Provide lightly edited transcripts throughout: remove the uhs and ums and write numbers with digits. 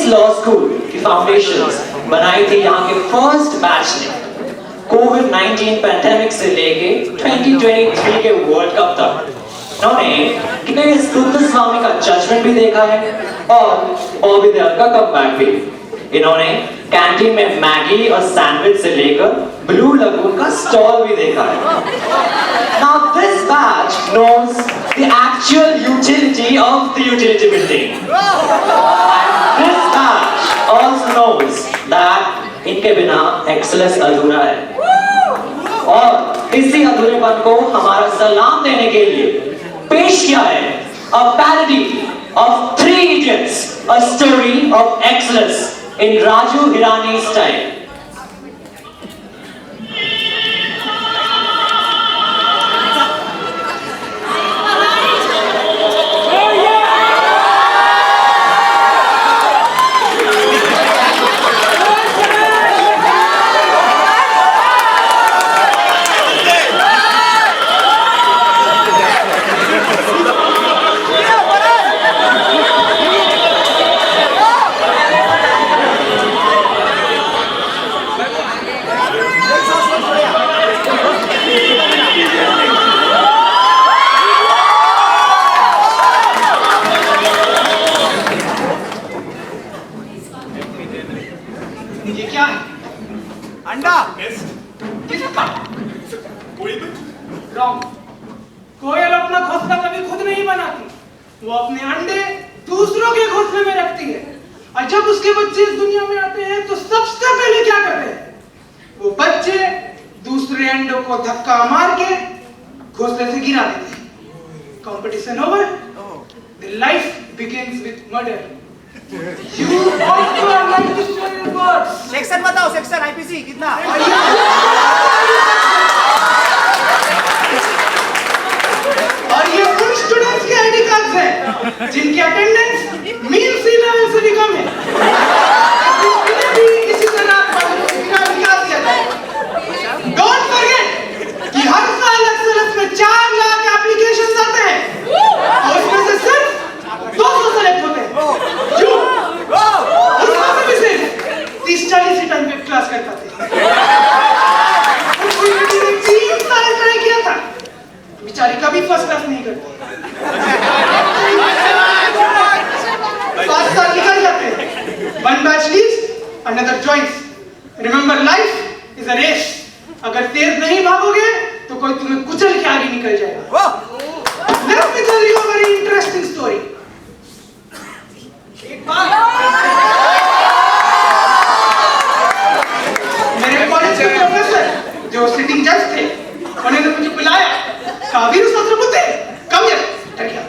Law school की foundations बनाई थी यहाँ के फर्स्ट बैच ने कोविड-19 पैंडेमिक से लेके 2023 के वर्ल्ड कप तक। इन्होंने गणेश स्वामी का जजमेंट भी देखा है और बॉबी देओल का कमबैक भी। इन्होंने कैंटीन में मैगी और सैंडविच से लेकर ब्लू लगून का स्टॉल भी देखा है। Now this batch knows the actual utility of the utility building. And this batch also knows that इनके बिना excellence अधूरा है। और इसी अधूरेपन को हमारा सलाम देने के लिए पेश किया है a parody of Three Idiots, a story of excellence in Raju Hirani style. ये क्या है? अंडा? किसका? रॉन्ग। कोयल अपना घोंसला कभी खुद नहीं बनाती, वो अपने अंडे दूसरों के घोंसले में रखती है। और जब उसके बच्चे इस दुनिया में आते हैं तो सबसे पहले क्या करते हैं? वो बच्चे दूसरे अंडों को धक्का मार के घोंसले से गिरा देते हैं। Competition over, the life begins with murder. You also are like to share your words. Section बताओ, सेक्शन आईपीसी कितना? और ये उन स्टूडेंट्स के आईडी कार्ड्स हैं जिनकी अटेंडेंस मीन सी लेवल से भी कम है। इन्हें भी इसी तरह विकास किया जाए। Don't forget कि हर साल एक्सेलेंस में 4 लाख एप्लीकेशंस आते हैं और उसमें से सिर्फ 200 सेलेक्ट होते हैं। क्यों? उसमें से भी सिर्फ 30-40 ही टाइम पे क्लास कर पाते हैं। कोई लड़की ने 3 साल ट्राई किया था, बेचारी कभी फर्स्ट क्लास नहीं करती। 5 साल निकल जाते हैं। One batch leaves, another joins. Remember, life is a race. अगर तेज नहीं भागोगे तो कोई तुम्हें कुचल के आगे निकल जाएगा। Let me tell you a very interesting story. एक बार मेरे कॉलेज के प्रोफेसर जो सिटिंग जज थे, उन्होंने मुझे बुलाया, कहा वीरू सहस्रबुद्धे, कम हियर, डर गया।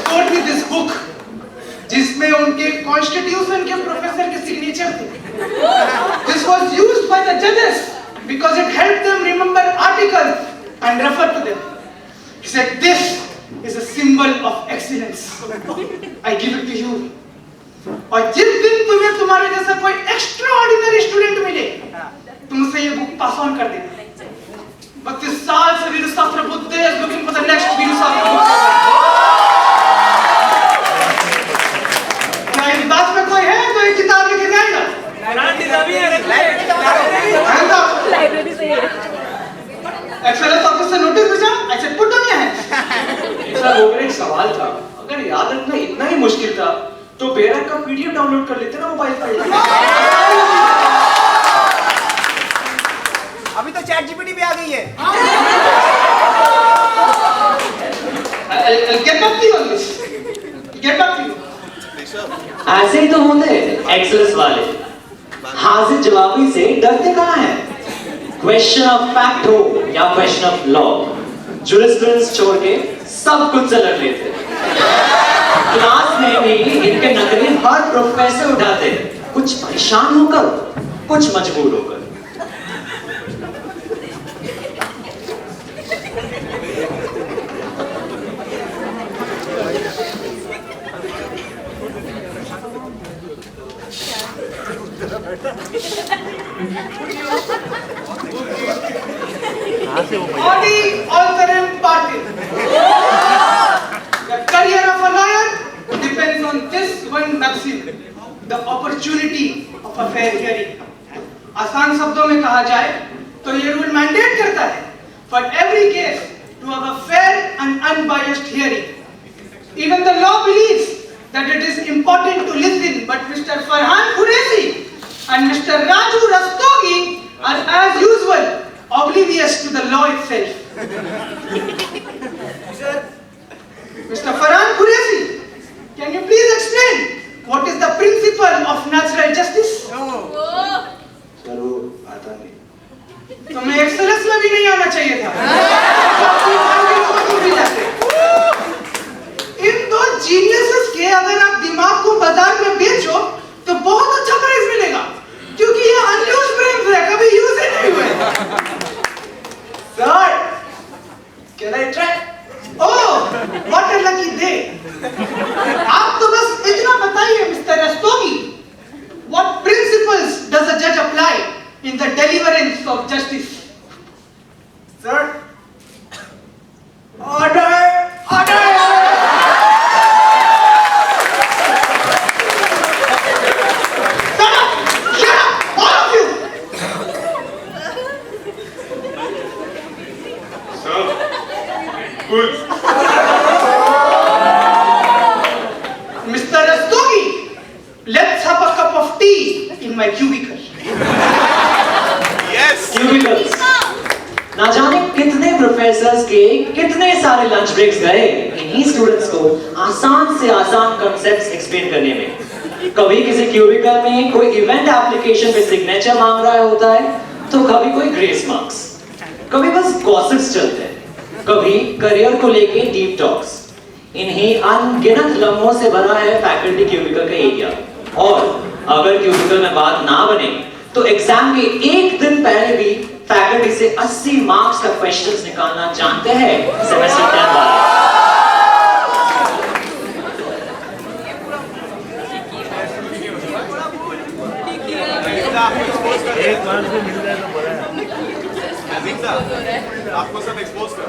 Quote me this book, जिसमें उनके कॉन्स्टिट्यूशन के प्रोफेसर के सिग्नेचर थे। This was used by the judges because it helped them remember articles and refer to them. He said, "This is a symbol of excellence. I give it to you." और जिस दिन तुम्हें तुम्हारे जैसा कोई extraordinary student मिले, तुम उसे ये बुक पास ऑन कर देना। 32 साल से Veeru Sahasrabuddhe is looking for the next Veeru Sahasrabuddhe. क्या इस बात में कोई है तो एक किताब लेके जाएगा? लाइब्रेरी से है। एक्सेलेंस ऑफिसर नोटिस भेजा, I said put on your hands. Sir वो मेरा एक सवाल था, अगर याद रखना इतना ही मुश्किल था तो बेरक का पीडीएफ डाउनलोड कर लेते ना मोबाइल पर। अभी तो चैट जीपीटी भी आ गई है। I'll get back to you on this. Get back to you. ऐसे ही तो होते हैं एक्सेलेंस वाले, हाजिर जवाबी से डरते कहाँ हैं? क्वेश्चन ऑफ फैक्ट हो या क्वेश्चन ऑफ लॉ, जुरिस्प्रूडेंस छोड़ के सब कुछ से लड़ लेते। क्लास में भी इनके नखरे हर प्रोफेसर उठाते, कुछ परेशान होकर, कुछ मजबूर होकर। Body altering party. The career of a opportunity of a fair hearing. आसान शब्दों में कहा जाए तो ये रूल मैंडेट करता है for every case to have a fair and unbiased hearing. Even the law believes that it is important to listen, but Mr. Farhan Qureshi and Mr. Raju Rastogi are as usual oblivious to the law itself. Mr. Farhan Qureshi, can you please explain what is the principle of natural justice? Sir वो आता नहीं। तो मैं excellence में भी नहीं आना चाहिए था। भी जाते। इन दो जीनियसेस के अगर आप दिमाग को बाजार में बेचो तो बहुत अच्छा प्राइस मिलेगा, क्योंकि ये अनयूज ब्रेन्स है, कभी यूज ही नहीं हुए। Sir, can I try? Oh, what a lucky day. आप तो बस इतना बताइए mister Rastogi, what principles does a judge apply in the deliverance of justice? Sir, order, order. Shut up, all of you. Sir कुछ Mr. Rastogi, let's have a cup of tea in my cubicle. Cubicles. ना जाने कितने professors के कितने सारे lunch breaks गए इन्हीं students को आसान से आसान कॉन्सेप्ट्स एक्सप्लेन करने में। कभी किसी क्यूबिकल में कोई इवेंट एप्लीकेशन पे सिग्नेचर मांग रहा होता है, तो कभी कोई ग्रेस मार्क्स, कभी बस गॉसिप्स चलते हैं, कभी करियर को लेके डीप टॉक्स। इन्हीं अनगिनत लम्हों से भरा है फैकल्टी क्यूबिकल का एरिया। और अगर क्यूबिकल में बात ना बने तो एग्जाम के एक दिन पहले भी फैकल्टी से 80 मार्क्स का क्वेश्चंस निकालना जानते हैं सेमेस्टर 10 वाले। एक बार से मिल जाए तो बड़ा है। आपको सब एक्सपोज कर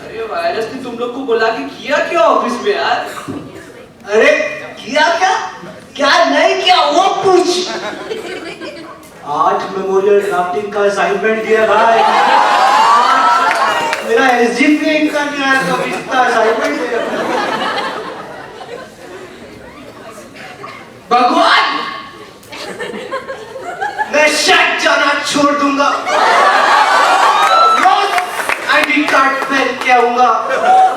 अरे वायरस ने तुम लोग को बुला के किया क्या ऑफिस में यार? अरे किया क्या? क्या नहीं किया वो पूछ। 8 मेमोरियल ड्राफ्टिंग का असाइनमेंट दिया भाई। मेरा एसजीपीए इनका नहीं आया तो इसका असाइनमेंट दिया। भगवान, मैं शायद जाना छोड़ दूंगा। रोज आईडी कार्ड पहन के आऊंगा,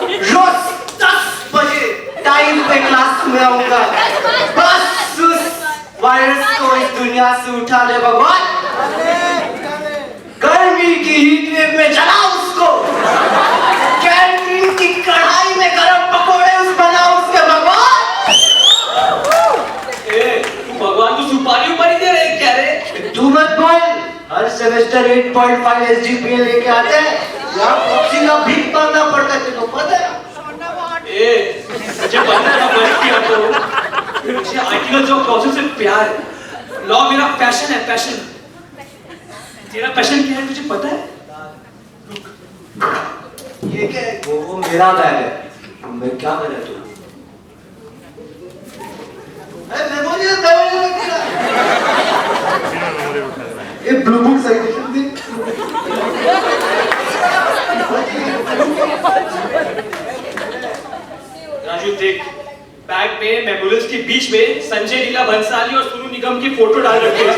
रोज 10 बजे टाइम पे क्लास में आऊंगा। बस उस वायरस को इस दुनिया से उठा ले भगवान। गर्मी की हीट वेव में जला उसको, कैंटीन की कढ़ाई में गरम पकोड़े उस बना उसके भगवान। भगवान को सुपारी उपारी दे रहे क्या रे? तू मत बोल, हर सेमेस्टर 8.5 एसजीपीए लेके आते हैं। यहाँ कॉपी का भीख मांगना पड़ता है, तेरे को पता है? मुझे पता है बंद किया तो मुझे आर्टिकल जो प्रोसेस से प्यार है। लॉ मेरा पैशन है, पैशन। तेरा पैशन क्या है तुझे पता है? ये क्या है? वो मेरा बैग है। मैं क्या करूँ तू? ये ब्लू बुक साइटेशन दे। राजू देख, बैग में मेमोरियल्स के बीच में संजय लीला भंसाली और सोनू निगम की फोटो डाल रखी है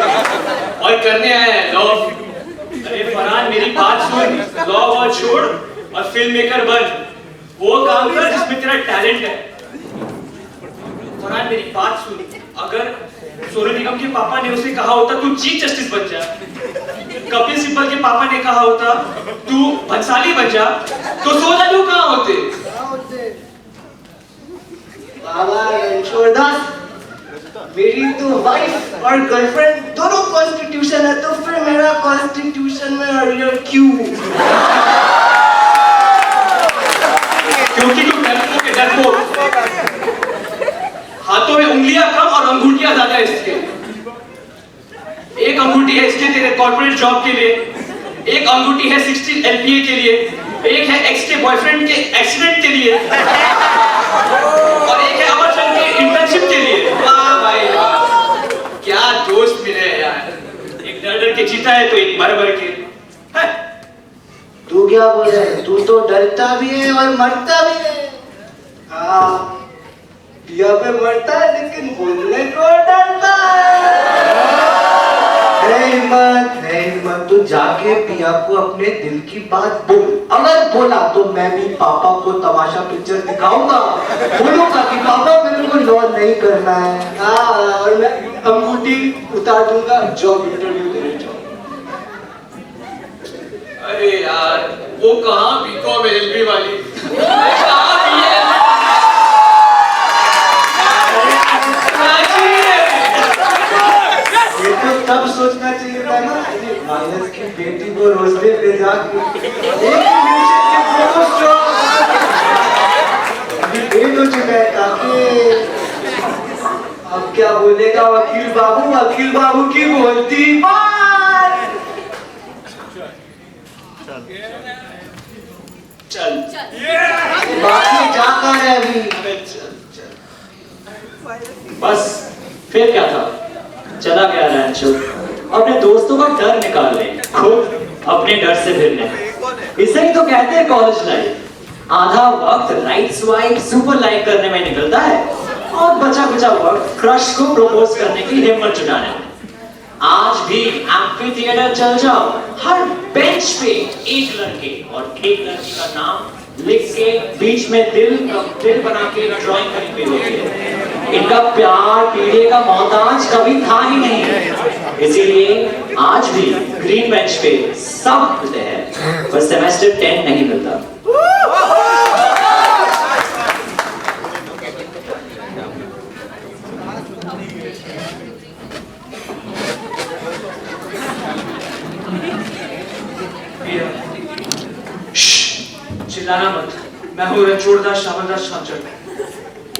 और करने आया है लॉ। अरे फरहान मेरी बात सुन, लॉ वॉ छोड़ और फिल्म मेकर बन। वो काम कर जिसमें तेरा टैलेंट है। फरहान मेरी बात सुन, अगर सोनू निगम के पापा ने उसे कहा होता तू चीफ जस्टिस बन जा, कपिल सिब्बल के पापा ने कहा होता तू भंसाली बन जा, तो सोचा तू कहाँ होते? बाबा रणछोड़दास, मेरी तो वाइफ और गर्लफ्रेंड दोनों कॉन्स्टिट्यूशन है, तो फिर मेरा कॉन्स्टिट्यूशन में अर्लियर क्यों? क्योंकि तुम डरपोक के डरपोक। हाथों में उंगलियां कम और अंगूठियां ज्यादा है इसके। एक अंगूठी है इसके तेरे कॉर्पोरेट जॉब के लिए, एक अंगूठी है 60 LPA के लिए, एक है एक्स के बॉयफ्रेंड के एक्सीडेंट के लिए, और एक है अमर चंद के इंटर्नशिप के लिए। वाह भाई वाह, क्या दोस्त मिले हैं यार। एक डर डर के जीता है तो एक मर मर के। तू क्या बोल रहा है? तू तो डरता भी है और मरता भी है। हाँ, पिया पे मरता है लेकिन बोलने को डरता है। हिम्मत, तू जाके पिया को अपने दिल की बात बोल। अगर बोला तो मैं भी पापा को तमाशा पिक्चर दिखाऊंगा, बोलूंगा कि पापा मेरे को लॉन नहीं करना है। हाँ, और मैं अंगूठी उतार दूंगा, जॉब इंटरव्यू देने जाओ। अरे यार, वो कहाँ बीकॉम LLB वाली, कहाँ ये तो तब सोचना चाहिए था ना, माइनस की बेटी को रोजडे ले जाके अभी डेट हो चुका है काफी। अब क्या बोलेगा वकील बाबू की बोलती बात। चल बाकी जा कर है अभी। बस फिर क्या था, चला गया रैंचो अपने दोस्तों का डर निकालने, खुद अपने डर से फिरने। इसे ही तो कहते हैं कॉलेज लाइफ। आधा वक्त राइट स्वाइप सुपर लाइक करने में निकलता है और बचा कुचा वक्त क्रश को प्रपोज करने की हिम्मत जुटाने में। आज भी एम्फी थिएटर चल जाओ, हर बेंच पे एक लड़के और एक लड़की का नाम लिख के बीच में दिल बना के ड्राइंग करी हुई होती है। इनका प्यार पीढ़ी का मोहताज कभी था ही नहीं, इसीलिए आज भी ग्रीन बेंच पे सब मिलते हैं पर सेमेस्टर 10 नहीं मिलता। चिल्लाना मत, मैं हूँ रणछोड़दास श्यामलदास छांचर।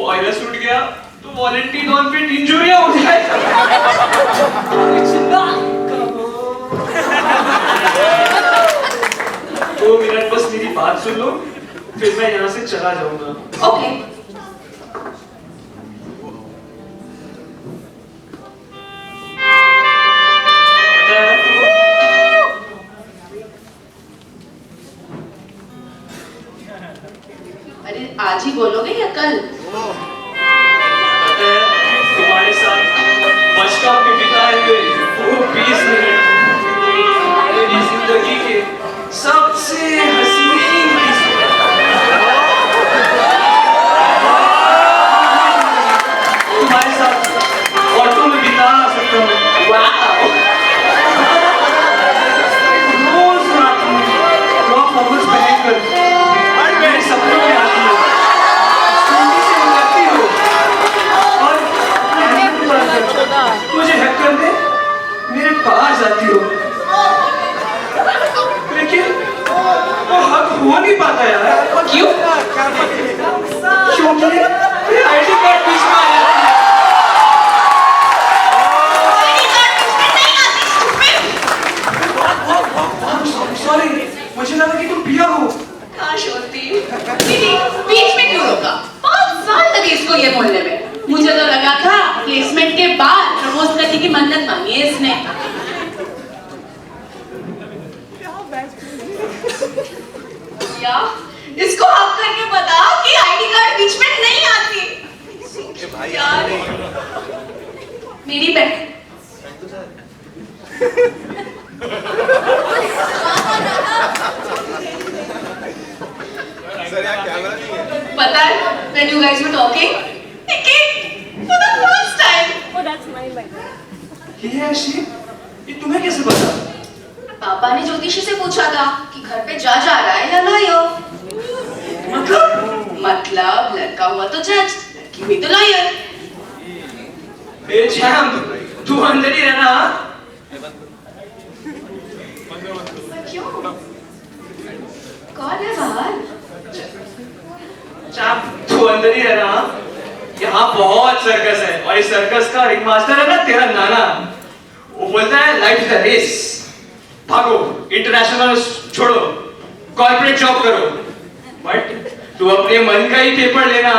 वायरस उठ गया तो वॉलंटियर ऑन फिट इंजुरियां हो जाएगा। दो मिनट बस मेरी बात सुन लो, फिर मैं यहाँ से चला जाऊंगा। ओके। अरे आज ही बोलोगे या कल? तुम्हारे साथ बस स्टॉप पे बिताए हुए वो 20 मिनट मेरी जिंदगी के सबसे हसीन तुम्हारे साथ ऑटो में बिता सकता हूँ। रोज रात में क्रॉप फॉर्मल्स पहनकर मेरे सपनों में आती हो, स्कूटी से उतरती हो और मुझे हक कर दे मेरे पास आती हो, लेकिन वो हक हो नहीं पाता यार। क्यों? क्योंकि मेरी आईडी कार्ड बीच में आ जाती है। सॉरी, मुझे लगा कि तुम पिया हो। काश होती। दीदी, बीच में क्यों रोका? 5 साल लगे इसको ये बोलने में। मुझे तो लगा था प्लेसमेंट के बाद प्रपोज करने की मन्नत मांगी है इसने। या इसको हक करके बता कि आईडी कार्ड बीच में नहीं आती। यार, मेरी बहन पता है, when you guys were talking, it came for the first time. Oh, that's my bike. ये है शी, ये तुम्हें कैसे पता? पापा ने ज्योतिषी से पूछा था कि घर पे जा रहा है या लायो। मतलब लड़का हुआ तो जज, लड़की हुई तो लायर। ए चैम्प, तू अंदर ही रहना। क्यों? कौन है बाहर? बंदरी है ना, यहाँ बहुत सर्कस है और इस सर्कस का रिंग मास्टर है ना तेरा नाना। वो बोलता है लाइफ इज द रेस, भागो, इंटरनेशनल छोड़ो, कॉर्पोरेट जॉब करो, बट तू अपने मन का ही पेपर लेना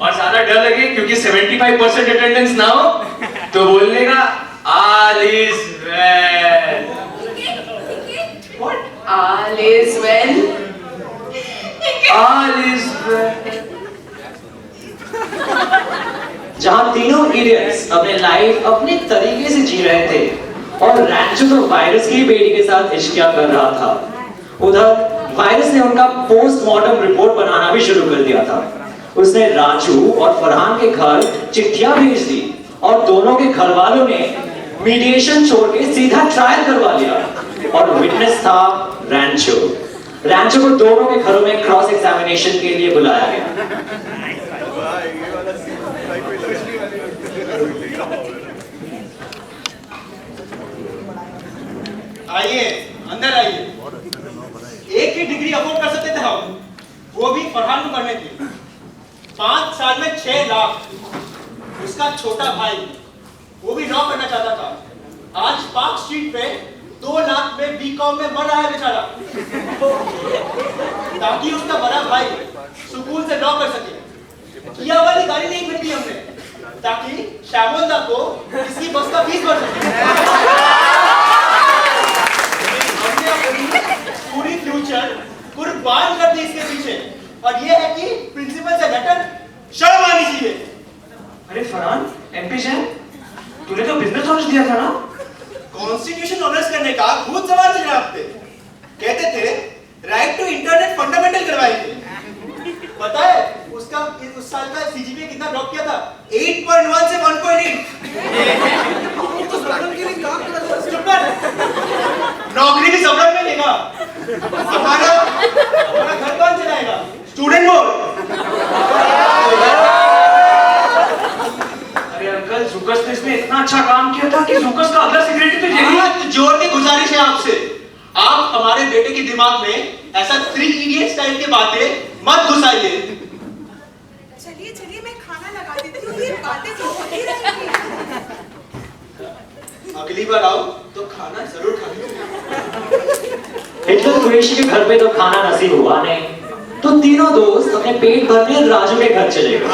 और ज्यादा डर लगे क्योंकि 75% अटेंडेंस ना हो तो बोलने का all is well. All is well. All is well. जहां तीनों इडियट्स अपने लाइफ अपने तरीके से जी रहे थे और रैंचो तो वायरस की बेटी के साथ इश्किया कर रहा था, उधर वायरस ने उनका पोस्टमार्टम रिपोर्ट बनाना भी शुरू कर दिया था। उसने राजू और फरहान के घर चिट्ठियां भेज दी और दोनों के घर वालों ने मीडिएशन छोड़ के सीधा ट्रायल करवा लिया और विटनेस था रैंचो। रैंचो को दोनों के घरों में क्रॉस एग्जामिनेशन के लिए बुलाया गया। आइए, अंदर आइए। एक ही डिग्री अफोर्ड कर सकते थे हम, वो भी फरहान को करने की। 5 साल में 6 लाख। उसका छोटा भाई, वो भी लॉ करना चाहता था। आज पार्क स्ट्रीट पे 2 लाख में बीकॉम में मर रहा है बेचारा, ताकि उसका बड़ा भाई सुकून से लॉ कर सके। किया वाली गाड़ी नहीं खरीदी हमने, ताकि श्यामोदा को इसकी बस का फीस भर सके। पूरी फ्यूचर कुर्बान कर दी इसके पीछे, और ये है कि प्रिंसिपल से लेटर शर्म आनी चाहिए। अरे फरहान, एमपी जैन, तूने तो बिजनेस ऑनर्स दिया था ना? कॉन्स्टिट्यूशन ऑनर्स करने का खुद सवाल थे जनाब पे। कहते थे राइट टू इंटरनेट फंडामेंटल करवाएंगे। पता है उसका उस साल का सीजीपीए कितना ड्रॉप किया था? 8.1 से 1.8। चुप कर, नौकरी भी सबरन में लेगा। हमारा घर कौन चलाएगा? Student board. अरे अंकल, जुकस ने इसमें इतना अच्छा काम किया था कि जुकस का अगला सेक्रेटरी तो यही है। हाथ जोड़ के गुजारिश है आपसे, आप हमारे बेटे के दिमाग में ऐसा 3 इडियट्स टाइप की बातें मत घुसाइए। चलिए चलिए, मैं खाना लगा देती हूँ, ये बातें तो होती रहेंगी। अगली बार आओ तो खाना जरूर खाइए। हिटलर कुरैशी के घर पे तो खाना नसीब हुआ नहीं, तो तीनों दोस्त अपने पेट भरने राजू के घर चले गए।